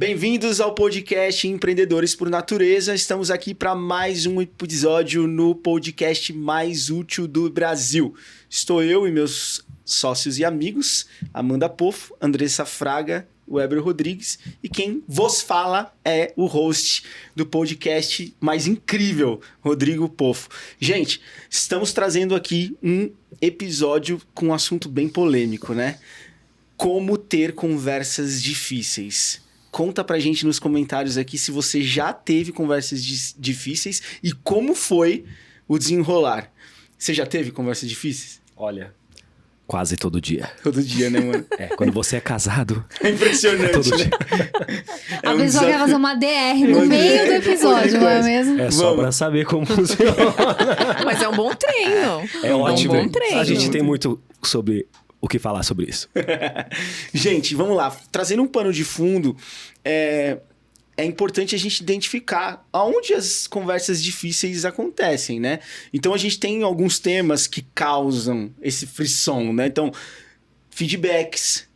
Bem-vindos ao podcast Empreendedores por Natureza. Estamos aqui para mais um episódio no podcast mais útil do Brasil. Estou eu e meus sócios e amigos, Amanda Poffo, Andressa Fraga, Weber Rodrigues, e quem vos fala é o host do podcast mais incrível, Rodrigo Poffo. Gente, estamos trazendo aqui um episódio com um assunto bem polêmico, né? Como ter conversas difíceis. Conta pra gente nos comentários aqui se você já teve conversas difíceis e como foi o desenrolar. Você já teve conversas difíceis? Olha, quase todo dia. Todo dia, né, mano? Quando você é casado... É impressionante, todo né? dia. A pessoa quer fazer uma DR no meio do episódio, não é mesmo? É só pra saber como funciona. Mas é um bom treino. É ótimo. Um bom treino. A gente tem muito sobre o que falar sobre isso. Gente, vamos lá. Trazendo um pano de fundo, é importante a gente identificar aonde as conversas difíceis acontecem, né? Então, a gente tem alguns temas que causam esse frisson, né? Então, feedbacks,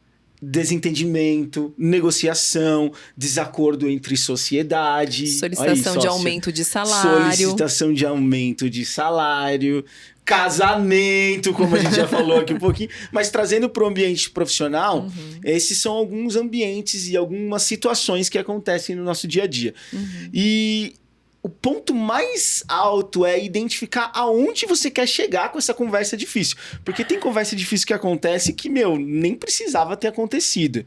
desentendimento, negociação, desacordo entre sociedade. Solicitação de aumento de salário. Solicitação de aumento de salário. Casamento, como a gente já falou aqui um pouquinho, mas trazendo para o ambiente profissional, esses são alguns ambientes e algumas situações que acontecem no nosso dia a dia. E o ponto mais alto é identificar aonde você quer chegar com essa conversa difícil. Porque tem conversa difícil que acontece que, nem precisava ter acontecido.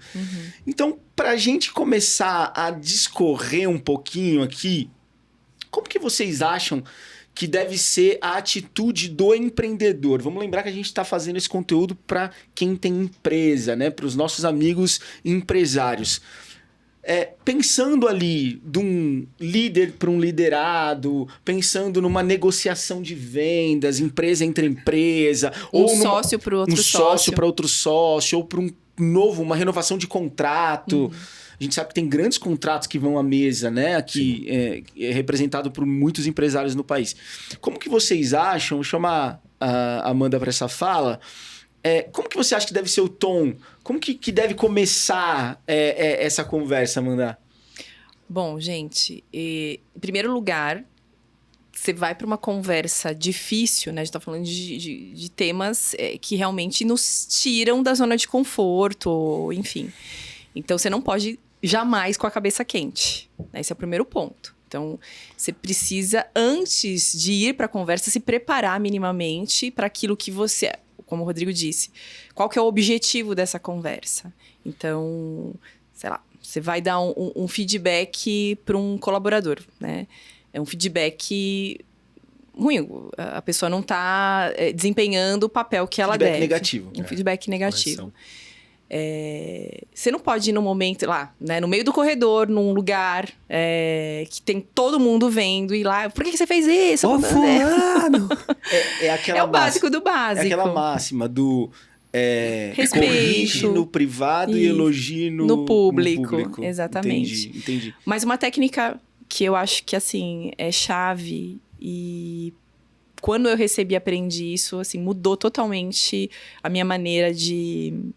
Então, para a gente começar a discorrer um pouquinho aqui, como que vocês acham que deve ser a atitude do empreendedor? Vamos lembrar que a gente está fazendo esse conteúdo para quem tem empresa, né? Para os nossos amigos empresários. Pensando ali de um líder para um liderado, pensando numa negociação de vendas, empresa entre empresa, ou sócio para outro sócio. Sócio para outro sócio, ou para uma renovação de contrato. A gente sabe que tem grandes contratos que vão à mesa, né? Aqui é representado por muitos empresários no país. Como que vocês acham? Vou chamar a Amanda para essa fala. Como que você acha que deve ser o tom? Como que deve começar essa conversa, Amanda? Bom, gente, em primeiro lugar, você vai para uma conversa difícil, né? A gente tá falando de temas que realmente nos tiram da zona de conforto, enfim. Então, você não pode jamais com a cabeça quente. Esse é o primeiro ponto. Então, você precisa, antes de ir para a conversa, se preparar minimamente para aquilo que você... Como o Rodrigo disse, qual que é o objetivo dessa conversa? Então, sei lá, você vai dar um feedback para um colaborador, né? É um feedback ruim, a pessoa não está desempenhando o papel que ela deve. Negativo. Um feedback negativo. Você não pode ir no momento lá, né, no meio do corredor, num lugar que tem todo mundo vendo e lá, por que você fez isso? Ô, fulano! É o básico do básico. É aquela máxima do respeito, corrige no privado e elogie no público. Exatamente. Entendi. Mas uma técnica que eu acho que assim é chave, e quando eu recebi e aprendi isso, assim, mudou totalmente a minha maneira de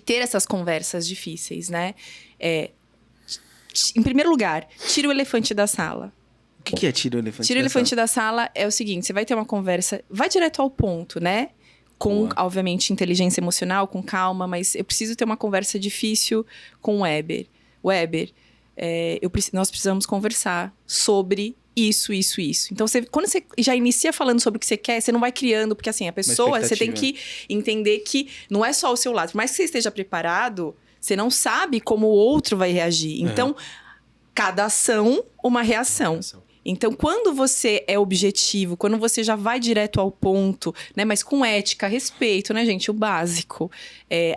ter essas conversas difíceis, né? Em primeiro lugar, tira o elefante da sala. O que é tira o elefante da sala? Tira o elefante da sala é o seguinte, você vai ter uma conversa, vai direto ao ponto, né? Com, obviamente, inteligência emocional, com calma, mas eu preciso ter uma conversa difícil com o Weber. Weber, nós precisamos conversar sobre isso. Então, quando você já inicia falando sobre o que você quer, você não vai criando, porque assim, a pessoa, você tem que entender que não é só o seu lado. Por mais que você esteja preparado, você não sabe como o outro vai reagir. Então, cada ação, uma reação. Então, quando você é objetivo, quando você já vai direto ao ponto, né? Mas com ética, respeito, né, gente? O básico.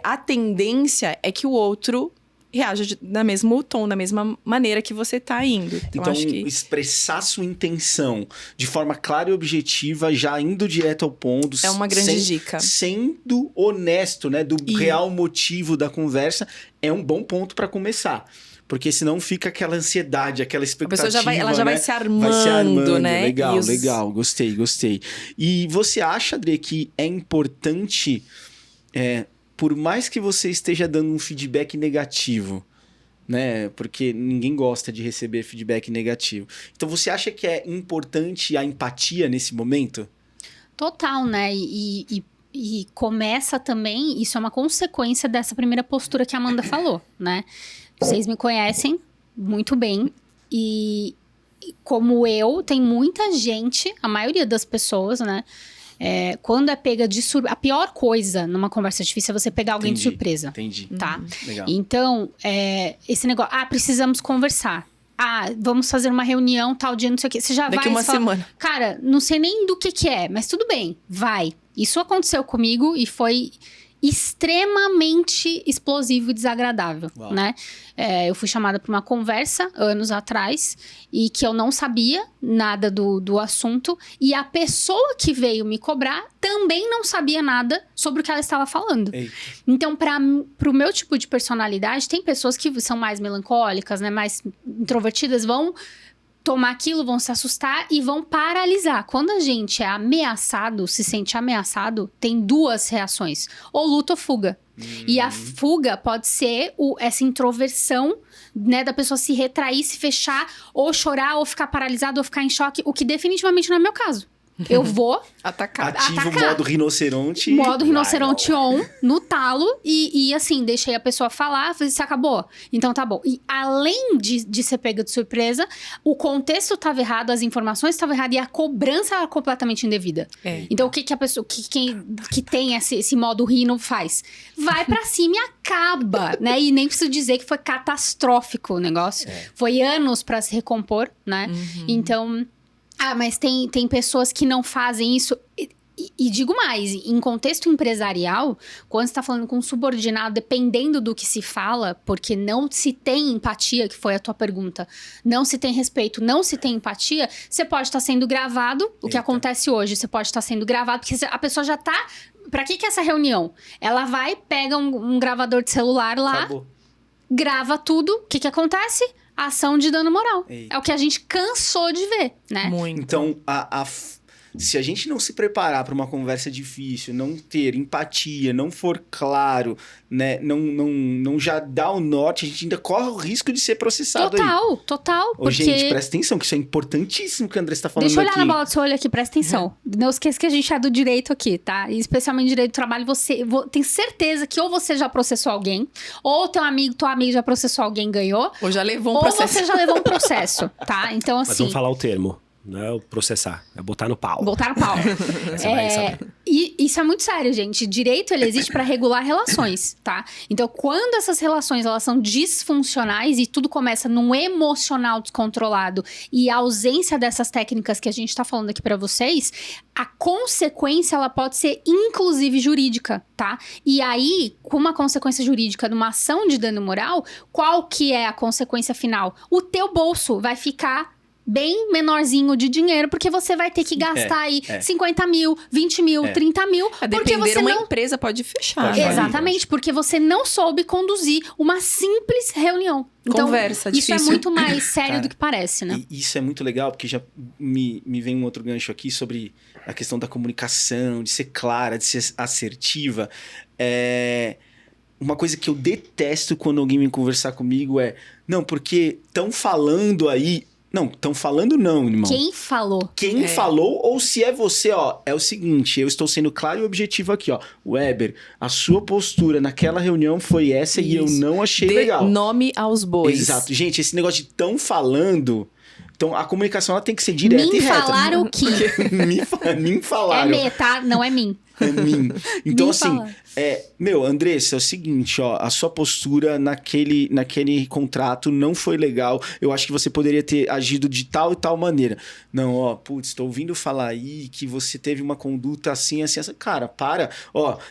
A tendência é que o outro reaja no mesmo tom, da mesma maneira que você tá indo. Então acho que expressar sua intenção de forma clara e objetiva, já indo direto ao ponto. É uma grande dica. Sendo honesto, né? Do real motivo da conversa, é um bom ponto para começar. Porque senão fica aquela ansiedade, aquela expectativa. A pessoa já vai se armando, né? Legal. Gostei. E você acha, Adri, que é importante, por mais que você esteja dando um feedback negativo, né? Porque ninguém gosta de receber feedback negativo. Então, você acha que é importante a empatia nesse momento? Total, né? E começa também, isso é uma consequência dessa primeira postura que a Amanda falou, né? Vocês me conhecem muito bem e como eu, tem muita gente, a maioria das pessoas, né? Quando é pega de surpresa, a pior coisa numa conversa difícil é você pegar alguém de surpresa. Entendi. Tá? Legal. Então, esse negócio, precisamos conversar. Vamos fazer uma reunião tal dia, não sei o quê. Você já Daqui vai uma e fala, semana. cara, não sei nem do que é, mas tudo bem, vai. Isso aconteceu comigo e foi extremamente explosivo e desagradável, Uau. né? Eu fui chamada para uma conversa anos atrás e que eu não sabia nada do assunto e a pessoa que veio me cobrar também não sabia nada sobre o que ela estava falando. Eita. Então, pro meu tipo de personalidade, tem pessoas que são mais melancólicas, né? Mais introvertidas, vão tomar aquilo, vão se assustar e vão paralisar. Quando a gente é ameaçado, se sente ameaçado, tem duas reações. Ou luta ou fuga. E a fuga pode ser essa introversão, né? Da pessoa se retrair, se fechar, ou chorar, ou ficar paralisado, ou ficar em choque. O que definitivamente não é meu caso. Eu vou Atacar. Ativa o modo rinoceronte. modo rinoceronte on, no talo, e assim, deixei a pessoa falar, falei, você acabou? Então tá bom. E além de ser pega de surpresa, o contexto estava errado, as informações estavam erradas e a cobrança era completamente indevida. Então o que a pessoa, que tem esse modo rino faz? Vai pra cima e acaba, né? E nem preciso dizer que foi catastrófico o negócio. Foi anos pra se recompor, né? Então... mas tem pessoas que não fazem isso. E digo mais, em contexto empresarial, quando você está falando com um subordinado, dependendo do que se fala, porque não se tem empatia, que foi a tua pergunta, não se tem respeito, não se tem empatia, você pode estar sendo gravado, o que acontece hoje, você pode estar sendo gravado, porque a pessoa já tá... Pra que é essa reunião? Ela vai, pega um gravador de celular lá, Acabou. grava tudo, o que acontece? Ação de dano moral. Eita. É o que a gente cansou de ver, né? Muito. Então, se a gente não se preparar para uma conversa difícil, não ter empatia, não for claro, né, não já dá o norte, a gente ainda corre o risco de ser processado aí. Total. Ô, Porque... gente, presta atenção, que isso é importantíssimo que o André está falando Deixa eu olhar aqui. na bola do seu olho aqui, presta atenção. Não esqueça que a gente é do direito aqui, tá? E especialmente direito do trabalho, tem certeza que ou você já processou alguém, ou tua amiga já processou alguém e ganhou, Ou já levou um ou processo. você já levou um processo, tá? Então, Mas assim... vamos falar o termo. Não é o processar, é botar no pau. Botar no pau. Você vai saber. E isso é muito sério, gente. Direito, ele existe para regular relações, tá? Então, quando essas relações, elas são disfuncionais e tudo começa num emocional descontrolado e a ausência dessas técnicas que a gente tá falando aqui para vocês, a consequência, ela pode ser inclusive jurídica, tá? E aí, com uma consequência jurídica numa ação de dano moral, qual que é a consequência final? O teu bolso vai ficar bem menorzinho de dinheiro, porque você vai ter que gastar aí 50 mil, 20 mil, 30 mil. A porque depender, você uma não... empresa pode fechar. Pode né? falir. Exatamente, porque você não soube conduzir uma simples reunião. Então, Conversa, isso é difícil. muito mais sério Cara, do que parece, né? E isso é muito legal, porque já me vem um outro gancho aqui sobre a questão da comunicação, de ser clara, de ser assertiva. Uma coisa que eu detesto quando alguém vem conversar comigo não, porque estão falando aí... Não, estão falando não, irmão. Quem falou? Quem falou, ou se é você, é o seguinte, eu estou sendo claro e objetivo aqui, Weber, a sua postura naquela reunião foi essa e eu não achei legal. Nome aos bois. Exato. Gente, esse negócio de tão falando... Então, a comunicação ela tem que ser direta e Mim reta. falaram o que? Mim É falaram. me, tá? Não é mim. É mim. Então, Me assim, falaram. Andressa, é o seguinte, a sua postura naquele contrato não foi legal. Eu acho que você poderia ter agido de tal e tal maneira. Não, tô ouvindo falar aí que você teve uma conduta assim, assim. Cara, para.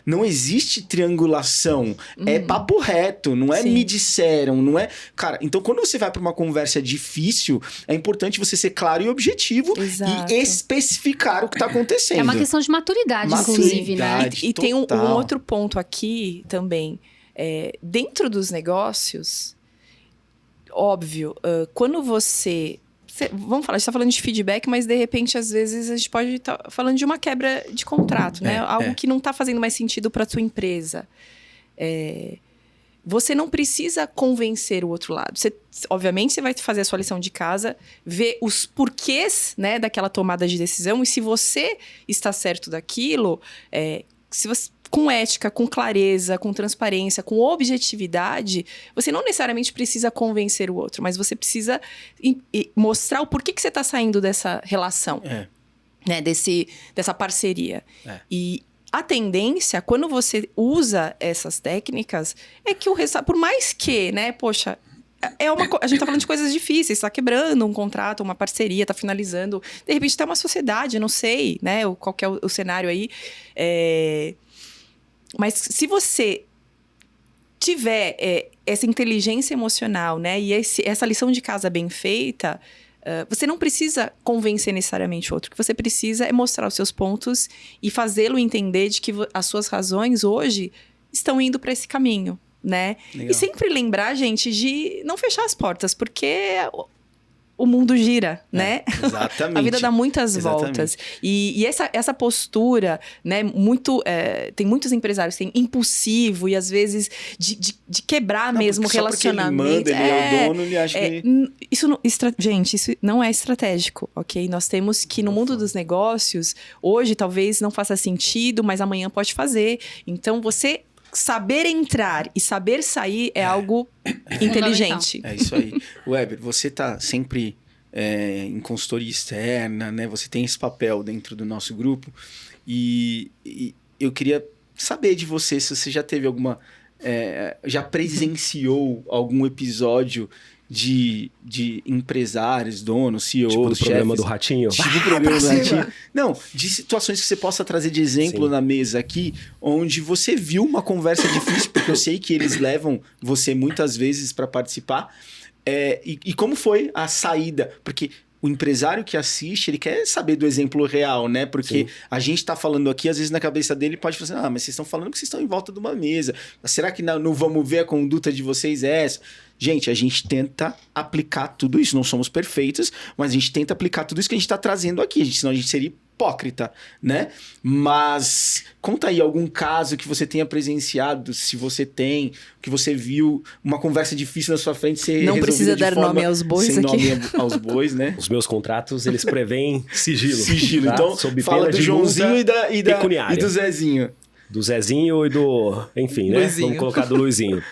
Não existe triangulação. É papo reto, não é Sim. me disseram, não é... Cara, então quando você vai para uma conversa difícil, é importante você ser claro e objetivo Exato. e especificar o que tá acontecendo. É uma questão de maturidade, inclusive, né? Maturidade. E tem um Total. outro ponto aqui também. Dentro dos negócios, óbvio, quando vamos falar, a gente tá falando de feedback, mas de repente, às vezes, a gente pode estar falando de uma quebra de contrato, né? Algo que não tá fazendo mais sentido para tua empresa. você não precisa convencer o outro lado. Obviamente, você vai fazer a sua lição de casa, ver os porquês, né, daquela tomada de decisão. E se você está certo daquilo, se você, com ética, com clareza, com transparência, com objetividade, você não necessariamente precisa convencer o outro, mas você precisa mostrar o porquê que você está saindo dessa relação, né, dessa parceria. E a tendência, quando você usa essas técnicas, é que o resultado, por mais que, né, poxa, a gente tá falando de coisas difíceis, tá quebrando um contrato, uma parceria, tá finalizando, de repente tá uma sociedade, não sei, né, qual que é o cenário aí. Mas se você tiver essa inteligência emocional, né, e essa lição de casa bem feita, você não precisa convencer necessariamente o outro. O que você precisa é mostrar os seus pontos e fazê-lo entender de que as suas razões hoje estão indo para esse caminho, né? Legal. E sempre lembrar, gente, de não fechar as portas, porque o mundo gira, né? Exatamente. A vida dá muitas voltas. E essa postura, né? Tem muitos empresários que têm impulsivo e às vezes de quebrar mesmo o relacionamento. Só porque ele manda, ele é o dono, ele acha que... Gente, isso não é estratégico, ok? Nós temos que, no mundo dos negócios, hoje talvez não faça sentido, mas amanhã pode fazer. Então, você saber entrar e saber sair é algo inteligente. É isso aí. Weber, você tá sempre em consultoria externa, né? Você tem esse papel dentro do nosso grupo. E eu queria saber de você se você já teve alguma... já presenciou algum episódio de empresários, donos, CEOs, tipo do chefes, programa do Ratinho. Tipo o programa do Ratinho. Não, de situações que você possa trazer de exemplo na mesa aqui, onde você viu uma conversa difícil, porque eu sei que eles levam você muitas vezes para participar. E como foi a saída? Porque o empresário que assiste, ele quer saber do exemplo real, né? Porque a gente tá falando aqui, às vezes na cabeça dele pode falar assim, mas vocês estão falando que vocês estão em volta de uma mesa. Será que não vamos ver a conduta de vocês essa? Gente, a gente tenta aplicar tudo isso. Não somos perfeitos, mas a gente tenta aplicar tudo isso que a gente tá trazendo aqui. Senão a gente seria hipócrita, né? Mas conta aí algum caso que você tenha presenciado, se você tem, que você viu uma conversa difícil na sua frente, você não precisa dar nome aos bois sem aqui. Nome aos bois, né? Os meus contratos, eles prevêem sigilo. Sigilo. Tá? Então, sob fala do Joãozinho e do Zezinho. Do Zezinho e do... Enfim, né? Luizinho. Vamos colocar do Luizinho.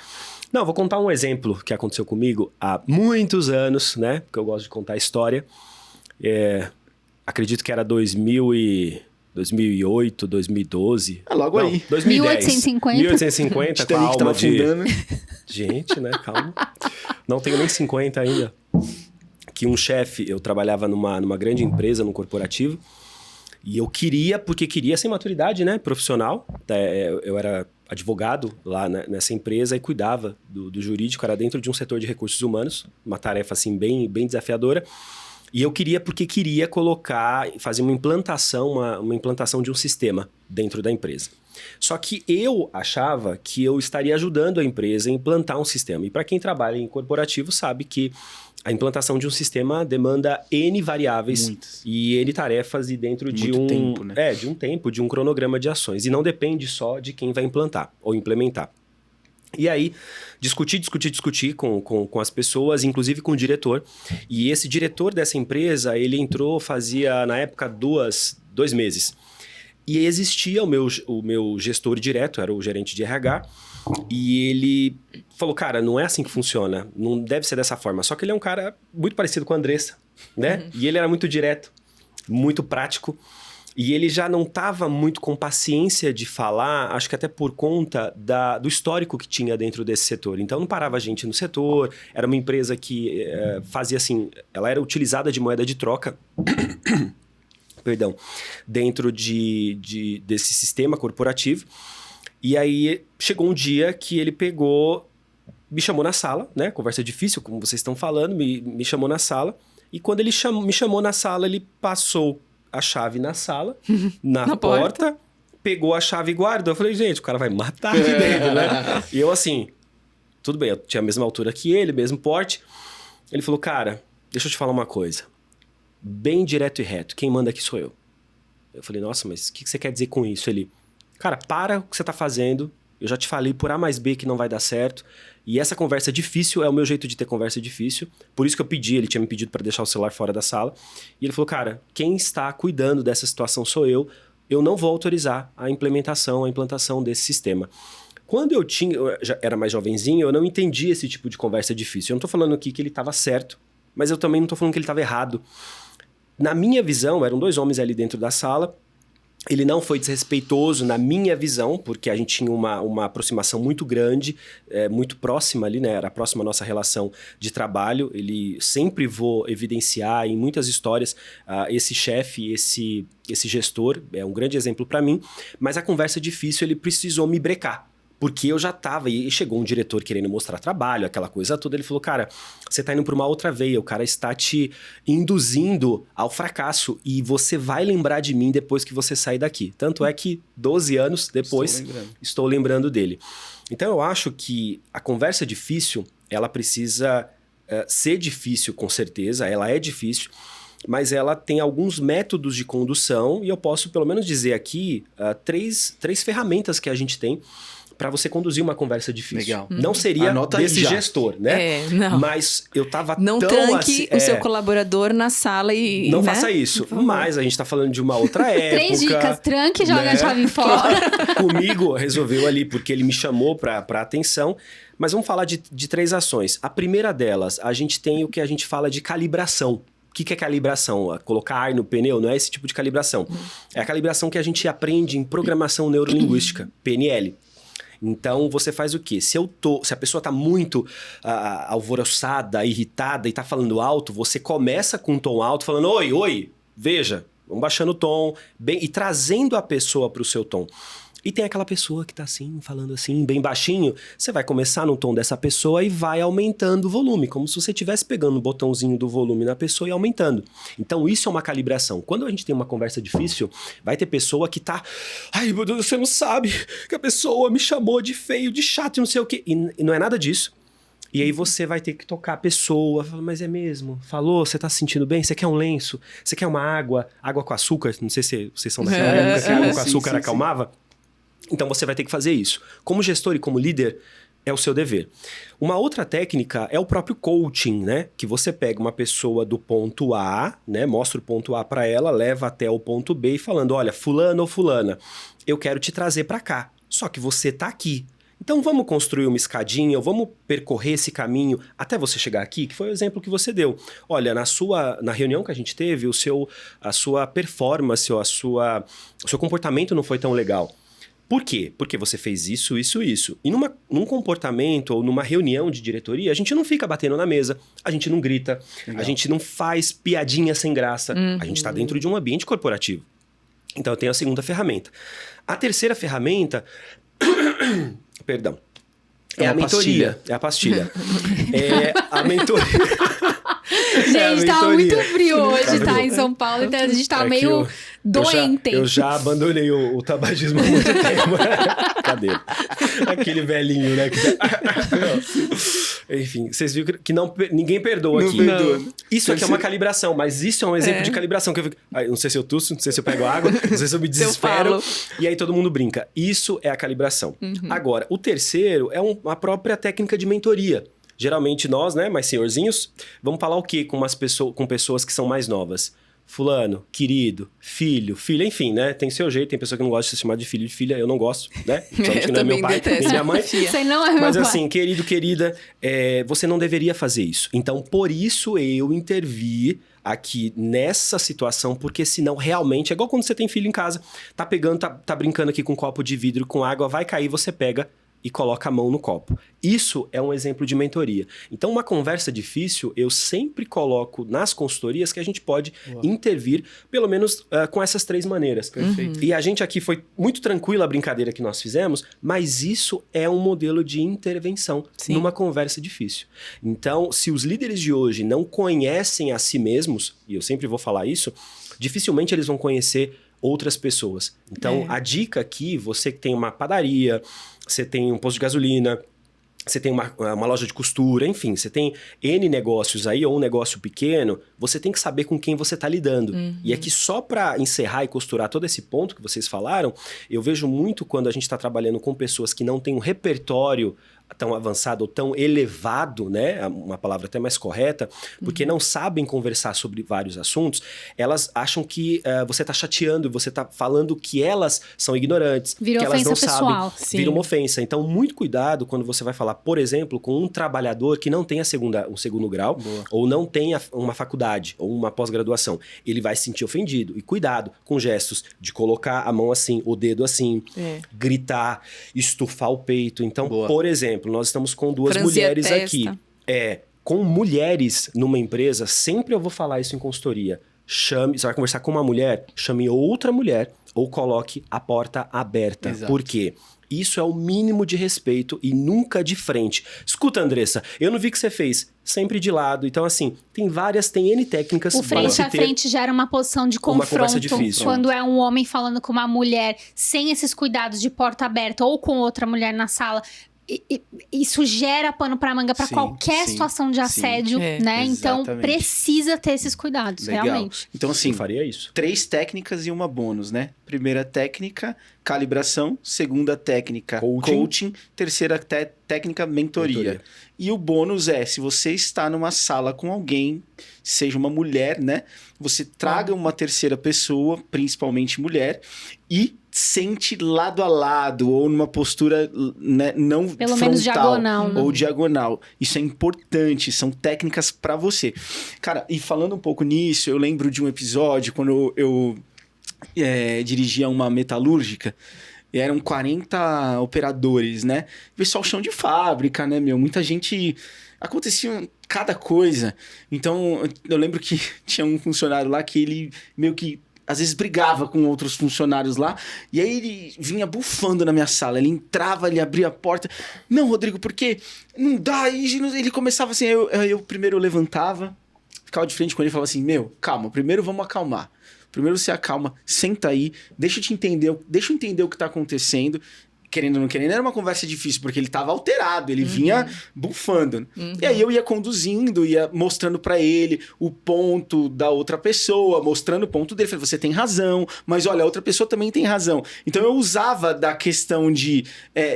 Não, vou contar um exemplo que aconteceu comigo há muitos anos, né? Porque eu gosto de contar a história. Acredito que era 2008, 2012. Logo não, aí. 2010. 1850. 1850, com a Titanic alma tava afundando. Gente, né? Calma. Não tenho nem 50 ainda. Que um chefe, eu trabalhava numa grande empresa, num corporativo, e eu queria, sem maturidade, né? Profissional. Eu era advogado lá nessa empresa e cuidava do jurídico, era dentro de um setor de recursos humanos, uma tarefa assim bem desafiadora. E eu queria fazer uma implantação de um sistema dentro da empresa. Só que eu achava que eu estaria ajudando a empresa a implantar um sistema. E para quem trabalha em corporativo sabe que a implantação de um sistema demanda N variáveis. Muitas. E N tarefas e dentro de Muito tempo, né? de um cronograma de ações. E não depende só de quem vai implantar ou implementar. E aí, discuti com as pessoas, inclusive com o diretor. E esse diretor dessa empresa, ele entrou, fazia, na época, 2 meses. E existia o meu gestor direto, era o gerente de RH, e ele falou, cara, não é assim que funciona, não deve ser dessa forma. Só que ele é um cara muito parecido com a Andressa, né? E ele era muito direto, muito prático. E ele já não estava muito com paciência de falar, acho que até por conta do histórico que tinha dentro desse setor. Então, não parava gente no setor, era uma empresa que fazia assim, ela era utilizada de moeda de troca, perdão, dentro desse sistema corporativo. E aí, chegou um dia que ele me chamou na sala, né? Conversa difícil, como vocês estão falando, me chamou na sala. E quando ele me chamou na sala, ele passou a chave na sala, na porta, pegou a chave e guardou. Eu falei, gente, o cara vai matar aqui dentro, né? E eu assim, tudo bem, eu tinha a mesma altura que ele, mesmo porte. Ele falou, cara, deixa eu te falar uma coisa. Bem direto e reto, quem manda aqui sou eu. Eu falei, nossa, mas o que você quer dizer com isso? Ele, cara, para o que você tá fazendo, eu já te falei por A mais B que não vai dar certo. E essa conversa difícil é o meu jeito de ter conversa difícil. Por isso que eu pedi, ele tinha me pedido para deixar o celular fora da sala. E ele falou, cara, quem está cuidando dessa situação sou eu. Eu não vou autorizar a implantação desse sistema. Quando eu já era mais jovenzinho, eu não entendi esse tipo de conversa difícil. Eu não tô falando aqui que ele estava certo, mas eu também não tô falando que ele estava errado. Na minha visão, eram 2 homens ali dentro da sala. Ele não foi desrespeitoso na minha visão, porque a gente tinha uma aproximação muito grande, muito próxima ali, né? Era próxima a nossa relação de trabalho. Ele sempre vou evidenciar em muitas histórias esse chefe, esse gestor, é um grande exemplo para mim. Mas a conversa difícil, ele precisou me brecar. Porque eu já tava, e chegou um diretor querendo mostrar trabalho, aquela coisa toda, ele falou, cara, você tá indo pra uma outra veia, o cara está te induzindo ao fracasso e você vai lembrar de mim depois que você sair daqui. Tanto é que 12 anos depois, estou lembrando dele. Então eu acho que a conversa difícil, ela precisa ser difícil com certeza, ela é difícil, mas ela tem alguns métodos de condução e eu posso pelo menos dizer aqui 3 ferramentas que a gente tem para você conduzir uma conversa difícil. Legal. Não seria Anota desse aí já. gestor, né? Não. Mas eu tava Não tão tranque assim... o seu colaborador na sala e... Não né? faça isso. Mas a gente tá falando de uma outra época. 3 dicas, tranque e joga a chave fora. Comigo, resolveu ali, porque ele me chamou pra atenção. Mas vamos falar de 3 ações. A primeira delas, a gente tem o que a gente fala de calibração. O que é calibração? Colocar ar no pneu? Não é esse tipo de calibração. É a calibração que a gente aprende em programação neurolinguística, PNL. Então, você faz o quê? Se a pessoa está muito alvoroçada, irritada e está falando alto, você começa com um tom alto, falando, oi, veja, vamos baixando o tom, e trazendo a pessoa para o seu tom. E tem aquela pessoa que está assim, falando assim, bem baixinho, você vai começar no tom dessa pessoa e vai aumentando o volume, como se você estivesse pegando o botãozinho do volume na pessoa e aumentando. Então isso é uma calibração. Quando a gente tem uma conversa difícil, vai ter pessoa que tá, ai meu Deus, você não sabe que a pessoa me chamou de feio, de chato e não sei o quê. E não é nada disso. E aí você vai ter que tocar a pessoa, falar, mas é mesmo? Falou, você tá se sentindo bem? Você quer um lenço? Você quer uma água? Água com açúcar? Não sei se vocês são daquela época que a água com açúcar acalmava. Então você vai ter que fazer isso. Como gestor e como líder, é o seu dever. Uma outra técnica é o próprio coaching, né? Que você pega uma pessoa do ponto A, né? Mostra o ponto A para ela, leva até o ponto B e falando, olha, fulano ou fulana, eu quero te trazer para cá. Só que você tá aqui. Então vamos construir uma escadinha, ou vamos percorrer esse caminho até você chegar aqui, que foi o exemplo que você deu. Olha, na reunião que a gente teve, a sua performance, ou o seu comportamento não foi tão legal. Por quê? Porque você fez isso. E num comportamento ou numa reunião de diretoria, a gente não fica batendo na mesa, a gente não grita, a gente não faz piadinha sem graça. A gente está dentro de um ambiente corporativo. Então eu tenho a segunda ferramenta. A terceira ferramenta... Perdão. É a mentoria. É a pastilha. É a mentoria. Gente, tá muito frio hoje, tá? Em São Paulo, então a gente tá meio doente. Eu já abandonei o tabagismo há muito tempo. Cadê? Aquele velhinho, né? Enfim, vocês viram que ninguém perdoa aqui. Isso aqui é uma calibração, mas isso é um exemplo de calibração. Que eu fico, não sei se eu tuço, não sei se eu pego água, não sei se eu me desespero. E aí todo mundo brinca. Isso é a calibração. Agora, o terceiro é uma própria técnica de mentoria. Geralmente nós, né, mais senhorzinhos, vamos falar o quê com pessoas que são mais novas? Fulano, querido, filho, filha, enfim, né? Tem seu jeito, tem pessoa que não gosta de ser chamada de filho, de filha, eu não gosto, né? Principalmente não é meu pai, nem minha mãe. Você não é meu Mas pai. assim, querido, querida, você não deveria fazer isso. Então, por isso eu intervi aqui nessa situação, porque senão realmente, é igual quando você tem filho em casa, tá pegando, tá brincando aqui com um copo de vidro com água, vai cair, você pega e coloca a mão no copo. Isso é um exemplo de mentoria. Então, uma conversa difícil, eu sempre coloco nas consultorias que a gente pode intervir, pelo menos com essas 3 maneiras. Perfeito. E a gente aqui foi muito tranquila a brincadeira que nós fizemos, mas isso é um modelo de intervenção numa conversa difícil. Então, se os líderes de hoje não conhecem a si mesmos, e eu sempre vou falar isso, dificilmente eles vão conhecer outras pessoas. Então, a dica aqui, você que tem uma padaria, você tem um posto de gasolina, você tem uma loja de costura, enfim, você tem N negócios aí, ou um negócio pequeno, você tem que saber com quem você está lidando. E aqui, só para encerrar e costurar todo esse ponto que vocês falaram, eu vejo muito quando a gente está trabalhando com pessoas que não têm um repertório tão avançado ou tão elevado, né? Uma palavra até mais correta, porque não sabem conversar sobre vários assuntos, elas acham que você está chateando, você está falando que elas são ignorantes, Virou que elas não ofensa pessoal. sabem, Sim. vira uma ofensa. Então, muito cuidado quando você vai falar, por exemplo, com um trabalhador que não tem o segundo grau, ou não tem uma faculdade, ou uma pós-graduação. Ele vai se sentir ofendido. E cuidado com gestos de colocar a mão assim, o dedo assim, gritar, estufar o peito. Então, por exemplo, nós estamos com duas Franzir a mulheres testa. aqui. Com mulheres numa empresa, sempre eu vou falar isso em consultoria. Você vai conversar com uma mulher, chame outra mulher ou coloque a porta aberta. Exato. Por quê? Isso é o mínimo de respeito e nunca de frente. Escuta, Andressa, eu não vi que você fez. Sempre de lado. Então, assim, tem N técnicas. O frente a frente gera uma posição de uma conversa confronto. difícil. Quando é um homem falando com uma mulher sem esses cuidados de porta aberta ou com outra mulher na sala, isso gera pano pra manga pra Sim, qualquer sim, situação de assédio, né? Então, Exatamente. precisa ter esses cuidados, Legal. realmente. Então, assim, Eu faria isso. 3 técnicas e uma bônus, né? Primeira técnica, calibração. Segunda técnica, coaching. Terceira técnica, mentoria. E o bônus é, se você está numa sala com alguém, seja uma mulher, né? Você traga uma terceira pessoa, principalmente mulher, e sente lado a lado, ou numa postura, né, não Pelo frontal, menos diagonal, né? ou diagonal. Isso é importante, são técnicas para você. Cara, e falando um pouco nisso, eu lembro de um episódio quando eu dirigia uma metalúrgica, e eram 40 operadores, né? Pessoal chão de fábrica, né, meu? Muita gente... Acontecia cada coisa. Então, eu lembro que tinha um funcionário lá que ele meio que às vezes brigava com outros funcionários lá, e aí ele vinha bufando na minha sala, ele entrava, ele abria a porta, não, Rodrigo, porque não dá, e ele começava assim, eu primeiro levantava, ficava de frente com ele e falava assim, calma, primeiro vamos acalmar, primeiro você acalma, senta aí, deixa eu entender o que tá acontecendo. Querendo ou não querendo, era uma conversa difícil, porque ele tava alterado, ele vinha bufando. E aí eu ia conduzindo, ia mostrando pra ele o ponto da outra pessoa, mostrando o ponto dele. Falei, você tem razão, mas olha, a outra pessoa também tem razão. Então eu usava da questão de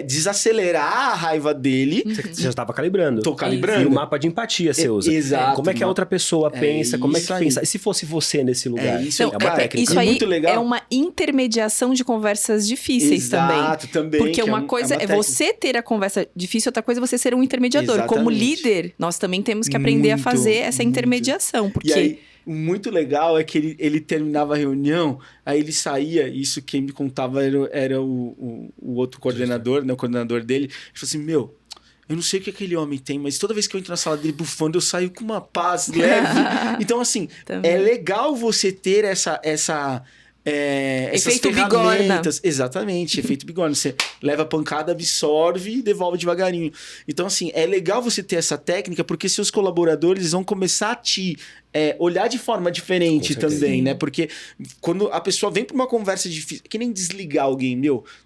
desacelerar a raiva dele. Você já estava calibrando. Tô calibrando. E o mapa de empatia você usa. Exato. Como é que a outra pessoa pensa, como é que pensa. E se fosse você nesse lugar? Isso aí. É uma Cara, técnica. Isso aí muito legal. é uma intermediação de conversas difíceis também. Porque uma coisa é você ter a conversa difícil, outra coisa é você ser um intermediador. Exatamente. Como líder, nós também temos que aprender a fazer essa intermediação. Porque E aí, muito legal é que ele terminava a reunião, aí ele saía, isso quem me contava era o outro coordenador, né, o coordenador dele. Ele falou assim, eu não sei o que aquele homem tem, mas toda vez que eu entro na sala dele bufando, eu saio com uma paz leve. Então, assim, é legal você ter essas efeito ferramentas. bigorna. Exatamente, efeito bigorna. Você leva a pancada, absorve e devolve devagarinho. Então, assim, é legal você ter essa técnica, porque seus colaboradores vão começar a te olhar de forma diferente também, né? Porque quando a pessoa vem para uma conversa difícil, que nem desligar alguém,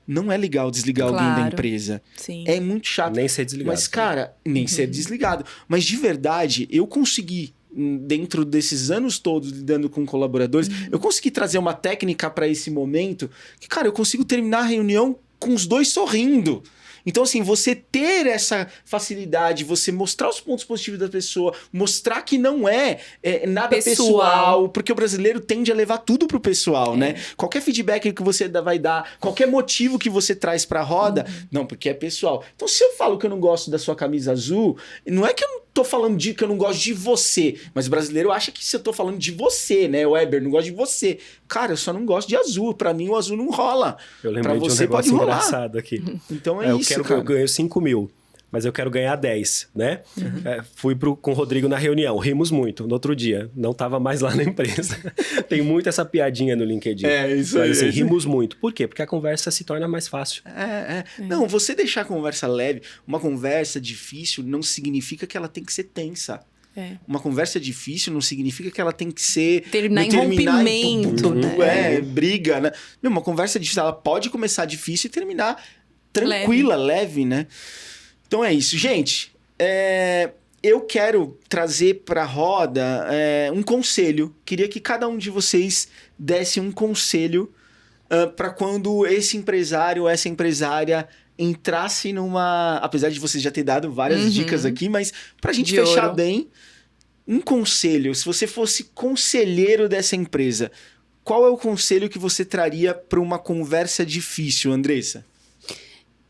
não é legal desligar alguém da empresa. Sim. É muito chato. Nem ser desligado. Mas, cara, nem ser desligado. Mas, de verdade, eu consegui, dentro desses anos todos lidando com colaboradores, eu consegui trazer uma técnica para esse momento que, cara, eu consigo terminar a reunião com os dois sorrindo. Então, assim, você ter essa facilidade, você mostrar os pontos positivos da pessoa, mostrar que não é nada pessoal, porque o brasileiro tende a levar tudo pro pessoal, né? Qualquer feedback que você vai dar, qualquer motivo que você traz pra roda, não, porque é pessoal. Então, se eu falo que eu não gosto da sua camisa azul, não é que eu não tô falando que eu não gosto de você, mas o brasileiro acha que se eu tô falando de você, né, Weber, não gosto de você. Cara, eu só não gosto de azul. Pra mim, o azul não rola. Eu lembrei pra de um você pode negócio rolar. engraçado aqui. Então é isso, cara. Eu ganho 5 mil, mas eu quero ganhar 10, né? Fui com o Rodrigo na reunião, rimos muito no outro dia. Não tava mais lá na empresa. Tem muito essa piadinha no LinkedIn. Isso mas, aí. assim, rimos muito. Por quê? Porque a conversa se torna mais fácil. Não, você deixar a conversa leve, uma conversa difícil não significa que ela tem que ser tensa. Uma conversa difícil não significa que ela tem que ser... Terminar em rompimento, né? Briga, né? Uma conversa difícil, ela pode começar difícil e terminar tranquila, leve, né? Então é isso. Gente, eu quero trazer para a roda um conselho. Queria que cada um de vocês desse um conselho para quando esse empresário ou essa empresária entrasse numa... Apesar de vocês já ter dado várias dicas aqui, mas para a gente fechar bem, um conselho. Se você fosse conselheiro dessa empresa, qual é o conselho que você traria para uma conversa difícil, Andressa?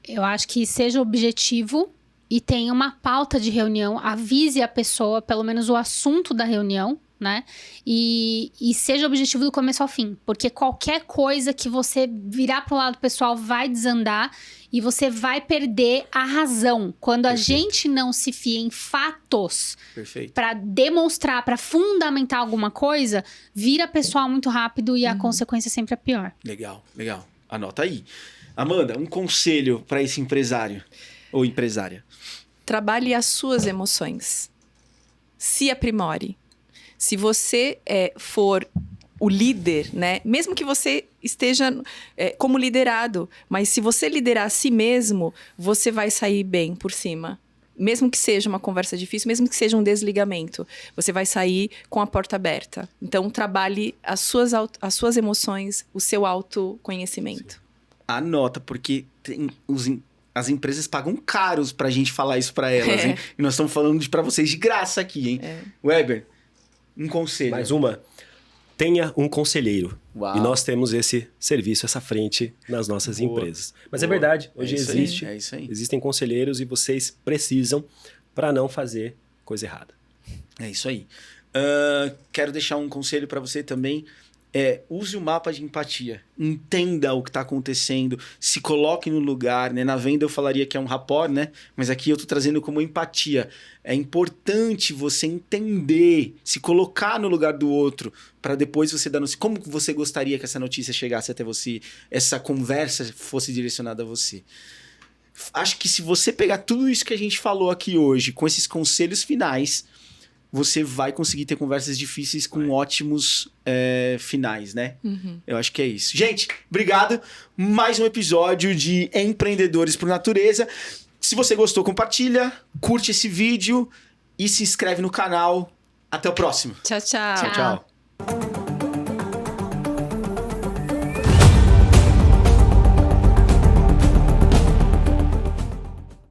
Eu acho que seja objetivo e tenha uma pauta de reunião, avise a pessoa, pelo menos o assunto da reunião, né? E seja objetivo do começo ao fim. Porque qualquer coisa que você virar pro lado pessoal vai desandar e você vai perder a razão. Quando a gente não se fia em fatos para demonstrar, para fundamentar alguma coisa, vira pessoal muito rápido e a consequência sempre é pior. Legal, legal. Anota aí. Amanda, um conselho para esse empresário ou empresária. Trabalhe as suas emoções. Se aprimore. Se você for o líder, né? Mesmo que você esteja como liderado, mas se você liderar a si mesmo, você vai sair bem por cima. Mesmo que seja uma conversa difícil, mesmo que seja um desligamento, você vai sair com a porta aberta. Então, trabalhe as suas emoções, o seu autoconhecimento. Anota, porque as empresas pagam caros pra gente falar isso pra elas, hein? E nós estamos falando pra vocês de graça aqui, hein? Weber, um conselho. Mais uma. Tenha um conselheiro. Uau. E nós temos esse serviço, essa frente nas nossas empresas. Mas é verdade, hoje existe. É isso aí. Existem conselheiros e vocês precisam para não fazer coisa errada. É isso aí. Quero deixar um conselho para você também. Use o mapa de empatia. Entenda o que está acontecendo. Se coloque no lugar, né? Na venda eu falaria que é um rapport, né? Mas aqui eu estou trazendo como empatia. É importante você entender, se colocar no lugar do outro, para depois você dar notícia. Como você gostaria que essa notícia chegasse até você, essa conversa fosse direcionada a você. Acho que se você pegar tudo isso que a gente falou aqui hoje, com esses conselhos finais, você vai conseguir ter conversas difíceis com ótimos finais, né? Eu acho que é isso. Gente, obrigado. Mais um episódio de Empreendedores por Natureza. Se você gostou, compartilha, curte esse vídeo e se inscreve no canal. Até o próximo. Tchau, tchau. Tchau, tchau.